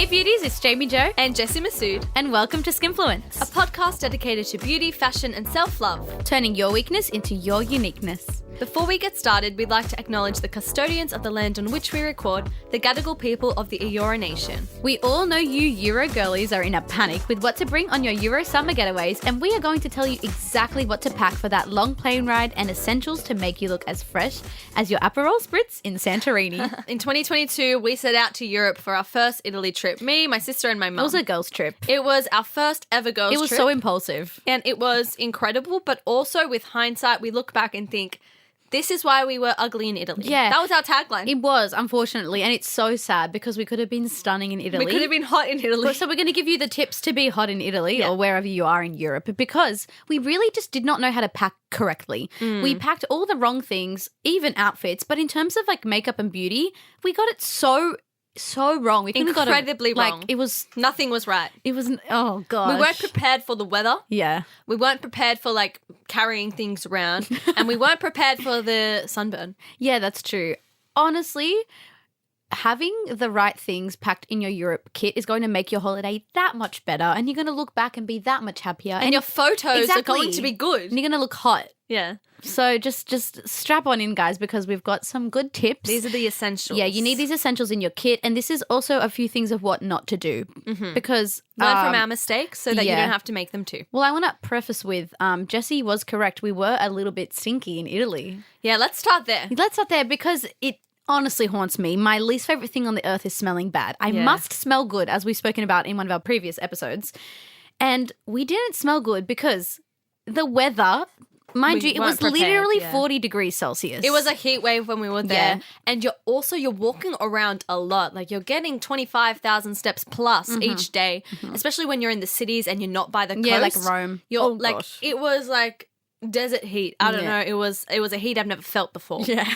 Hey beauties, it's Jayme Jo and Jessie Massoud, and welcome to Skimfluence, a podcast dedicated to beauty, fashion and self-love, turning your weakness into your uniqueness. Before we get started, we'd like to acknowledge the custodians of the land on which we record, the Gadigal People of the Eora Nation. We all know you Euro girlies are in a panic with what to bring on your Euro Summer getaways, and we are going to tell you exactly what to pack for that long plane ride and essentials to make you look as fresh as your Aperol Spritz in Santorini. In 2022, we set out to Europe for our first Italy trip. Me, my sister and my mum. It was a girls' trip. It was our first ever girls' trip. It was so impulsive. And it was incredible, but also with hindsight, we look back and think, this is why we were ugly in Italy. Yeah. That was our tagline. It was, unfortunately, and it's so sad because we could have been stunning in Italy. We could have been hot in Italy. So we're going to give you the tips to be hot in Italy or wherever you are in Europe, because we really just did not know how to pack correctly. We packed all the wrong things, even outfits, but in terms of like makeup and beauty, we got it so wrong. We incredibly wrong. Like, it was nothing was right. It was, oh gosh. We weren't prepared for the weather. Yeah. We weren't prepared for like carrying things around, and we weren't prepared for the sunburn. Yeah, that's true. Honestly, having the right things packed in your Europe kit is going to make your holiday that much better, and you're going to look back and be that much happier. And your photos are going to be good. And you're going to look hot. Yeah. So just strap on in, guys, because we've got some good tips. These are the essentials. Yeah, you need these essentials in your kit. And this is also a few things of what not to do. Because learn from our mistakes so that you don't have to make them too. Well, I want to preface with Jessie was correct. We were a little bit stinky in Italy. Yeah, let's start there. Let's start there because it honestly haunts me. My least favorite thing on the earth is smelling bad. I must smell good, as we've spoken about in one of our previous episodes. And we didn't smell good because the weather... Mind you, it was literally 40 degrees Celsius. It was a heat wave when we were there. And you're walking around a lot. Like, you're getting 25,000 steps plus each day, especially when you're in the cities and you're not by the coast. Yeah, like Rome. Gosh. It was like desert heat. I don't know. It was a heat I've never felt before. Yeah.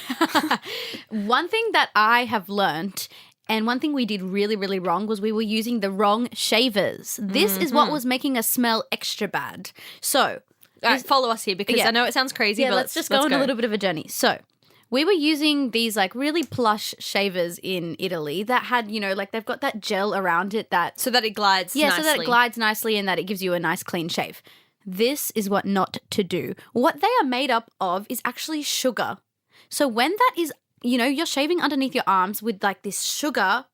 One thing that I have learned, and one thing we did really, really wrong, was we were using the wrong shavers. This is what was making us smell extra bad. So... All right, follow us here because I know it sounds crazy, but let's just go on a little bit of a journey. So we were using these like really plush shavers in Italy that had, you know, like they've got that gel around it that... So that it glides nicely. Yeah, so that it glides nicely and that it gives you a nice clean shave. This is what not to do. What they are made up of is actually sugar. So when that is, you know, you're shaving underneath your arms with like this sugar...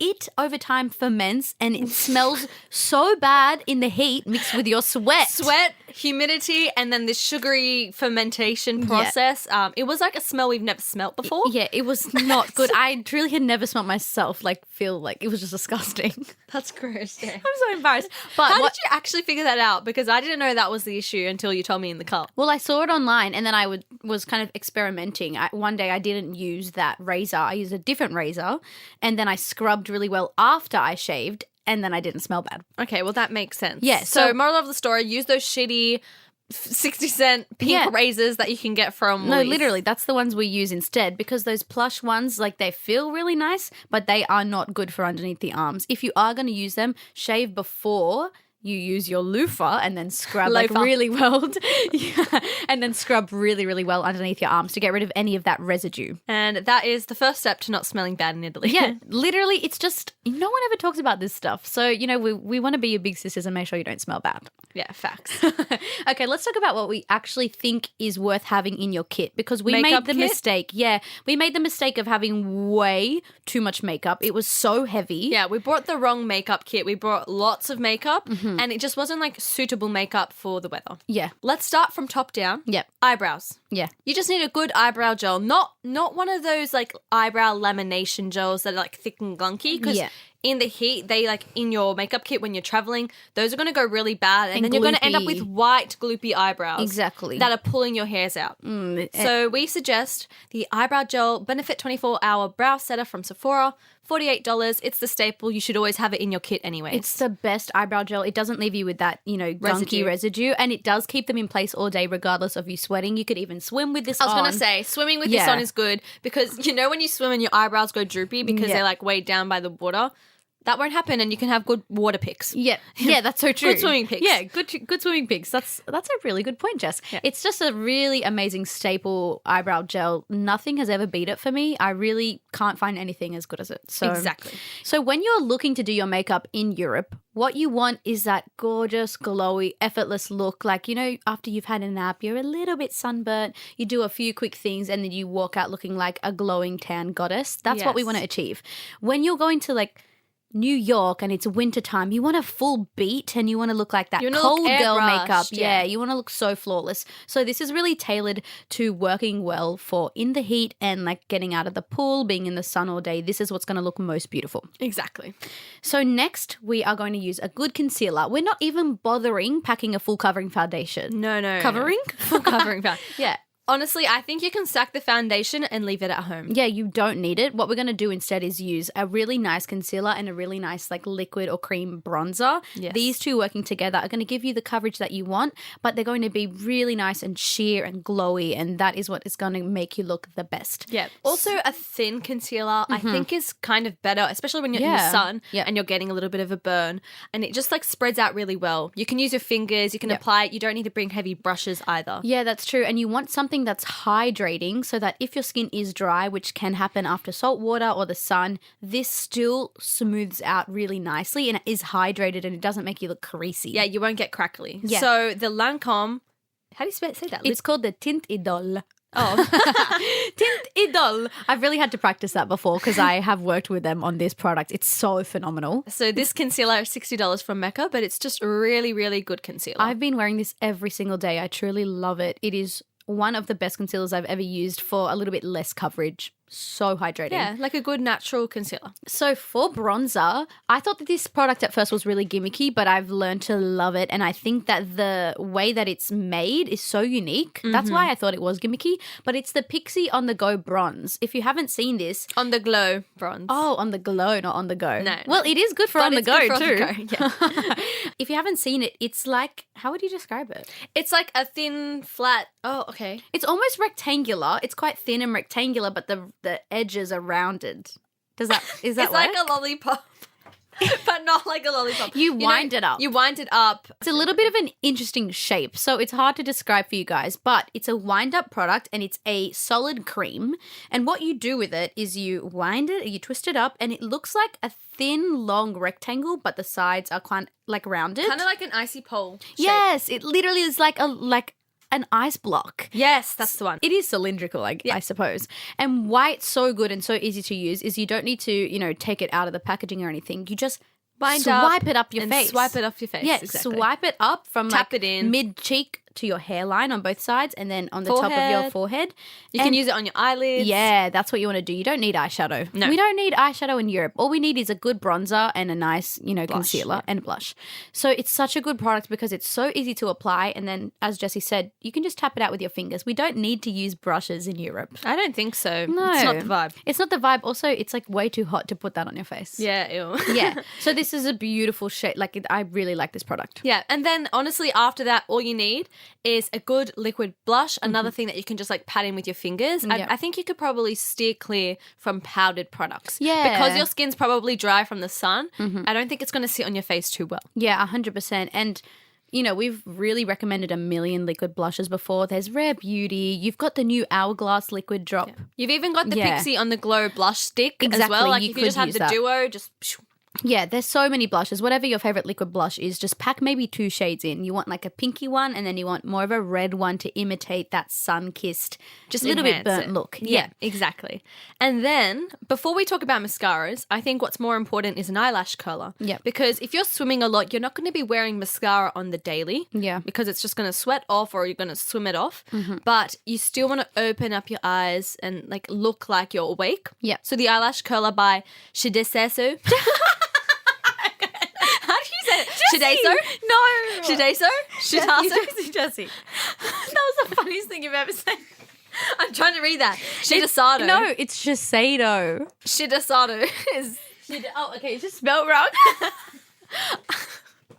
It over time ferments and it smells so bad in the heat mixed with your sweat. Sweat, humidity, and then this sugary fermentation process. Yeah. It was like a smell we've never smelt before. Yeah, it was not good. I truly had never smelt myself feel like it was just disgusting. That's gross. Yeah. I'm so embarrassed. But how did you actually figure that out? Because I didn't know that was the issue until you told me in the car. Well, I saw it online and then I was kind of experimenting. One day I didn't use that razor. I used a different razor and then I scrubbed really well after I shaved and then I didn't smell bad. Okay, well that makes sense. Yeah. So moral of the story, use those shitty 60-cent pink razors that you can get from No, literally, that's the ones we use instead because those plush ones, like they feel really nice, but they are not good for underneath the arms. If you are going to use them, shave before you use your loofah and then scrub really well. And then scrub really, really well underneath your arms to get rid of any of that residue. And that is the first step to not smelling bad in Italy. Yeah, literally, it's just, no one ever talks about this stuff. So, you know, we want to be your big sisters and make sure you don't smell bad. Yeah, facts. Okay, let's talk about what we actually think is worth having in your kit because we made the mistake. Yeah, we made the mistake of having way too much makeup. It was so heavy. Yeah, we brought the wrong makeup kit. We brought lots of makeup and it just wasn't like suitable makeup for the weather. Yeah. Let's start from top down. Yep. Eyebrows. Yeah. You just need a good eyebrow gel, not one of those like eyebrow lamination gels that are like thick and gunky because in the heat, they like in your makeup kit when you're traveling, those are going to go really bad and then you're going to end up with white gloopy eyebrows. Exactly. That are pulling your hairs out. So we suggest the Eyebrow Gel Benefit 24-Hour Brow Setter from Sephora. $48. It's the staple. You should always have it in your kit anyway. It's the best eyebrow gel. It doesn't leave you with that, you know, gunky residue. And it does keep them in place all day regardless of you sweating. You could even swim with this on. I was going to say, swimming with this on is good because, you know, when you swim and your eyebrows go droopy because they're like weighed down by the water? that won't happen, and you can have good water pics. Yeah, that's so true. Good swimming pics. Yeah, good swimming pics. That's a really good point, Jess. Yeah. It's just a really amazing staple eyebrow gel. Nothing has ever beat it for me. I really can't find anything as good as it. So Exactly. So when you're looking to do your makeup in Europe, what you want is that gorgeous, glowy, effortless look. Like, you know, after you've had a nap, you're a little bit sunburnt, you do a few quick things, and then you walk out looking like a glowing tan goddess. That's what we Yes. want to achieve. When you're going to like New York and it's wintertime, you want a full beat and you want to look like that You wanna cold look girl airbrushed, makeup. yeah. Yeah, you want to look so flawless. So this is really tailored to working well for in the heat and like getting out of the pool, being in the sun all day. This is what's going to look most beautiful. Exactly. So next, we are going to use a good concealer. We're not even bothering packing a full covering foundation. No. Covering? Full covering foundation. Yeah. Honestly, I think you can stack the foundation and leave it at home. Yeah, you don't need it. What we're going to do instead is use a really nice concealer and a really nice like liquid or cream bronzer. Yes. These two working together are going to give you the coverage that you want, but they're going to be really nice and sheer and glowy, and that is what is going to make you look the best. Yeah. Also, a thin concealer I think is kind of better, especially when you're in the Yeah. sun Yeah. and you're getting a little bit of a burn, and it just like spreads out really well. You can use your fingers, you can Yeah. apply it. You don't need to bring heavy brushes either. Yeah, that's true. And you want something that's hydrating so that if your skin is dry, which can happen after salt water or the sun, this still smooths out really nicely and it is hydrated and it doesn't make you look creasy. Yeah, you won't get crackly. Yeah. So the Lancome, how do you say that? It's called the Tint Idole. Oh. Tint Idole. I've really had to practice that before because I have worked with them on this product. It's so phenomenal. So this concealer is $60 from Mecca, but it's just really, really good concealer. I've been wearing this every single day. I truly love it. It is one of the best concealers I've ever used for a little bit less coverage. So hydrating. Yeah, like a good natural concealer. So for bronzer, I thought that this product at first was really gimmicky, but I've learned to love it. And I think that the way that it's made is so unique. That's why I thought it was gimmicky. But it's the Pixie On The Go Bronze. If you haven't seen this. On the Glow bronze. Oh, on the glow, not on the go. No. Well, it is good for But on the it's go good for on too. the go, yeah. If you haven't seen it, it's like, how would you describe it? It's like a thin, flat. Oh, okay. It's almost rectangular. It's quite thin and rectangular, but the edges are rounded. Is that It's work? like a lollipop, but not like a lollipop. You wind it up. You wind it up. It's a little bit of an interesting shape, so it's hard to describe for you guys, but it's a wind-up product and it's a solid cream. And what you do with it is you wind it, you twist it up, and it looks like a thin, long rectangle, but the sides are quite like rounded. Kind of like an icy pole shape. Yes, it literally is like an ice block. Yes, that's the one. It is cylindrical, I suppose. And why it's so good and so easy to use is you don't need to, take it out of the packaging or anything. You just swipe it up your and face. swipe it off your face. Yeah, exactly. swipe it up from Tap it in. mid-cheek to your hairline on both sides and then on the top of your Forehead. forehead. You can use it on your eyelids. Yeah, that's what you want to do. You don't need eyeshadow. No. We don't need eyeshadow in Europe. All we need is a good bronzer and a nice, concealer and blush. So it's such a good product because it's so easy to apply. And then, as Jessie said, you can just tap it out with your fingers. We don't need to use brushes in Europe. I don't think so. No. It's not the vibe. It's not the vibe. Also, it's like way too hot to put that on your face. Yeah, ew. Yeah. So this is a beautiful shade. I really like this product. Yeah, and then honestly, after that, all you need is a good liquid blush. Another thing that you can just like pat in with your fingers. Yeah. I think you could probably steer clear from powdered products. Yeah. Because your skin's probably dry from the sun. I don't think it's going to sit on your face too well. Yeah, 100%. And, we've really recommended a million liquid blushes before. There's Rare Beauty. You've got the new Hourglass liquid drop. You've even got the Yeah. Pixie on the Glow blush stick as Exactly, well. Like you if you just could have use the that. duo, just Yeah, there's so many blushes. Whatever your favorite liquid blush is, just pack maybe 2 shades in. You want like a pinky one and then you want more of a red one to imitate that sun-kissed, just a little bit enhance burnt it. look. Yeah, exactly. And then before we talk about mascaras, I think what's more important is an eyelash curler. Yeah. Because if you're swimming a lot, you're not going to be wearing mascara on the daily. Yeah. Because it's just going to sweat off or you're going to swim it off. But you still want to open up your eyes and like look like you're awake. Yeah. So the eyelash curler by Shidesesu. How do you say it? Shideso? No. Shideso? Shitaso? Jessie. That was the funniest thing you've ever said. I'm trying to read that. Shidasado. No, it's Shiseido. Shidasado is... Oh, okay, it's just spelled wrong.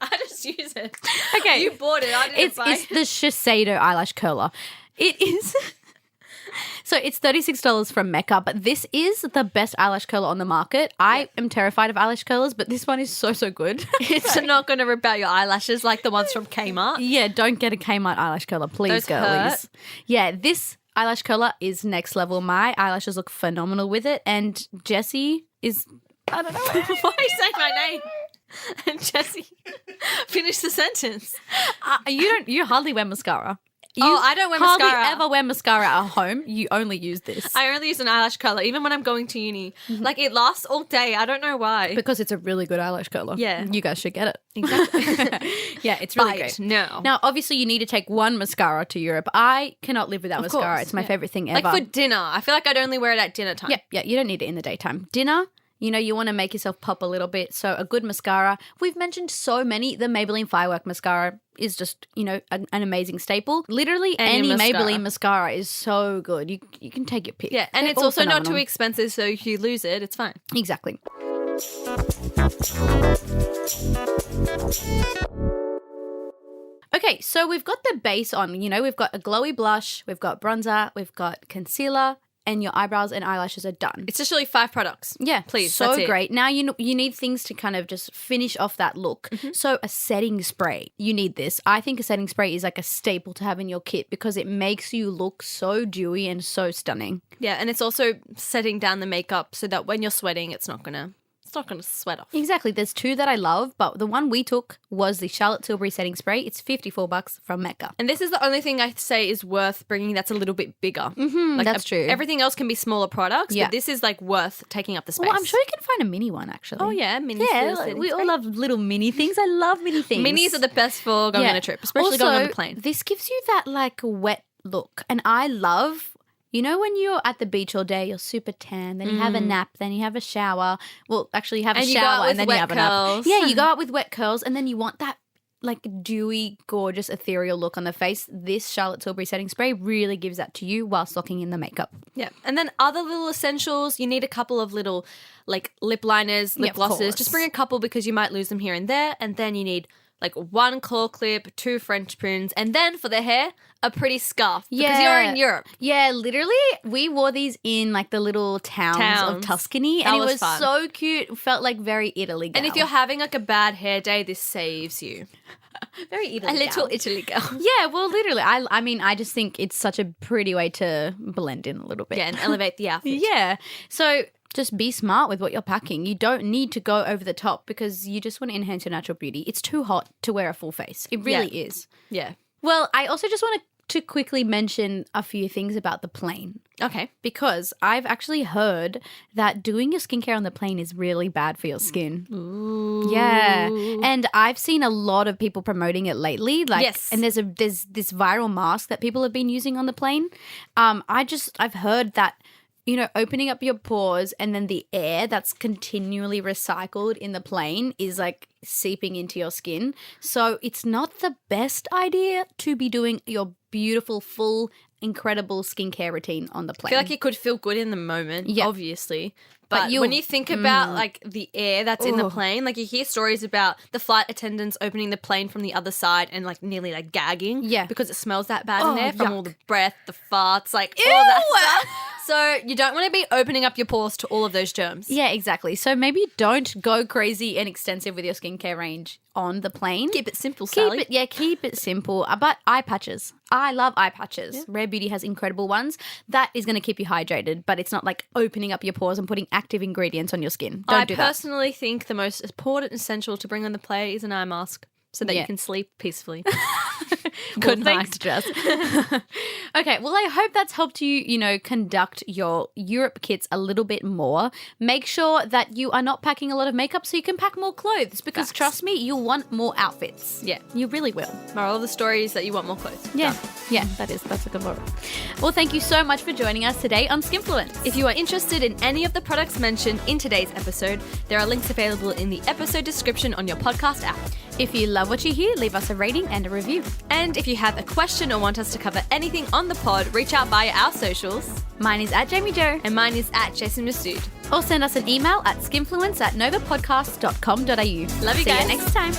I just use it. Okay. You bought it. I didn't buy It's the Shiseido eyelash curler. It is... So it's $36 from Mecca, but this is the best eyelash curler on the market. I am terrified of eyelash curlers, but this one is so good. It's not going to rip out your eyelashes like the ones from Kmart. Yeah, don't get a Kmart eyelash curler, please, Those girlies. hurt. Yeah, this eyelash curler is next level. My eyelashes look phenomenal with it, and Jessie is... I don't know. Why are you saying my name? And Jessie, finish the sentence. You hardly wear mascara. I don't wear hardly mascara. ever wear mascara at home. You only use this. I only use an eyelash curler, even when I'm going to uni. Like, it lasts all day. I don't know why. Because it's a really good eyelash curler. Yeah. You guys should get it. Exactly. Yeah, it's really Buy great. it now. Now, obviously, you need to take one mascara to Europe. I cannot live without mascara. course, It's my yeah. favorite thing ever. Like, for dinner. I feel like I'd only wear it at dinner time. Yeah, you don't need it in the daytime. Dinner, you want to make yourself pop a little bit. So a good mascara. We've mentioned so many. The Maybelline Firework Mascara is just, an amazing staple. Literally any mascara. Maybelline mascara is so good. You can take your pick. Yeah, and They're it's all also not phenomenal. too expensive, so if you lose it, it's fine. Exactly. Okay, so we've got the base on. We've got a glowy blush, we've got bronzer, we've got concealer, and your eyebrows and eyelashes are done. It's literally 5 products. Yeah, Please, so that's it. great. Now you need things to kind of just finish off that look. So a setting spray, you need this. I think a setting spray is like a staple to have in your kit because it makes you look so dewy and so stunning. Yeah, and it's also setting down the makeup so that when you're sweating, it's not gonna sweat off. Exactly. There's 2 that I love, but the one we took was the Charlotte Tilbury setting spray. It's $54 from Mecca. And this is the only thing I say is worth bringing that's a little bit bigger. That's true. Everything else can be smaller products, Yeah. but this is like worth taking up the space. Well, I'm sure you can find a mini one actually. Oh, yeah, mini. Yeah, setting we all spray. love little mini things. I love mini things. Minis are the best for going on a trip, especially also, going on the plane. This gives you that like wet look. And I love, when you're at the beach all day, you're super tan, then you have a nap, then you have a shower. Well, actually you have a And you go out shower with and then you wet have a nap. curls. Yeah, you go out with wet curls and then you want that like dewy, gorgeous, ethereal look on the face. This Charlotte Tilbury setting spray really gives that to you while locking in the makeup. Yeah. And then other little essentials, you need a couple of little like lip liners, lip Yeah, of glosses. course. Just bring a couple because you might lose them here and there. And then you need like 1 claw clip, 2 French pins, and then for the hair, a pretty scarf. Because you're in Europe. Yeah, literally, we wore these in like the little towns. Of Tuscany, and That it was was fun. so cute. It felt like very Italy gal. And if you're having like a bad hair day, this saves you. very Italy A little gal. Italy girl. Yeah, well, literally, I just think it's such a pretty way to blend in a little bit. Yeah, and elevate the outfit. Yeah. So just be smart with what you're packing. You don't need to go over the top because you just want to enhance your natural beauty. It's too hot to wear a full face. It really is. Yeah. Well, I also just want to quickly mention a few things about the plane. Okay. Because I've actually heard that doing your skincare on the plane is really bad for your skin. Ooh. Yeah. And I've seen a lot of people promoting it lately. Like, Yes. And there's this viral mask that people have been using on the plane. I've heard that, opening up your pores and then the air that's continually recycled in the plane is like seeping into your skin. So it's not the best idea to be doing your beautiful, full, incredible skincare routine on the I plane. feel like it could feel good in the moment, Yeah. obviously. But But you'll- when you think about like the air that's in the plane, like you hear stories about the flight attendants opening the plane from the other side and like nearly like gagging. Yeah. Because it smells that bad Oh, in there from yuck. all the breath, the farts, like all that stuff. So you don't want to be opening up your pores to all of those germs. Yeah, exactly. So maybe don't go crazy and extensive with your skincare range on the plane. Keep it simple, Sally. Keep it simple. But eye patches. I love eye patches. Rare Beauty has incredible ones. That is going to keep you hydrated, but it's not like opening up your pores and putting active ingredients on your skin. Don't I do that. personally think the most important essential to bring on the plane is an eye mask so that Yeah. you can sleep peacefully. Good Well, night, Jess. Okay, well, I hope that's helped you, conduct your Europe kits a little bit more. Make sure that you are not packing a lot of makeup so you can pack more clothes because Facts. trust me, you'll want more outfits. Yeah. You really will. Moral of the story is that you want more clothes. Yeah. Done. Yeah, that's a good moral. Well, thank you so much for joining us today on Skinfluence. If you are interested in any of the products mentioned in today's episode, there are links available in the episode description on your podcast app. If you love what you hear, leave us a rating and a review. And if you have a question or want us to cover anything on the pod, reach out via our socials. Mine is at Jayme Jo. And mine is at Jessie Massoud. Or send us an email at skinfluence@novapodcast.com.au. Love you See guys. you next time.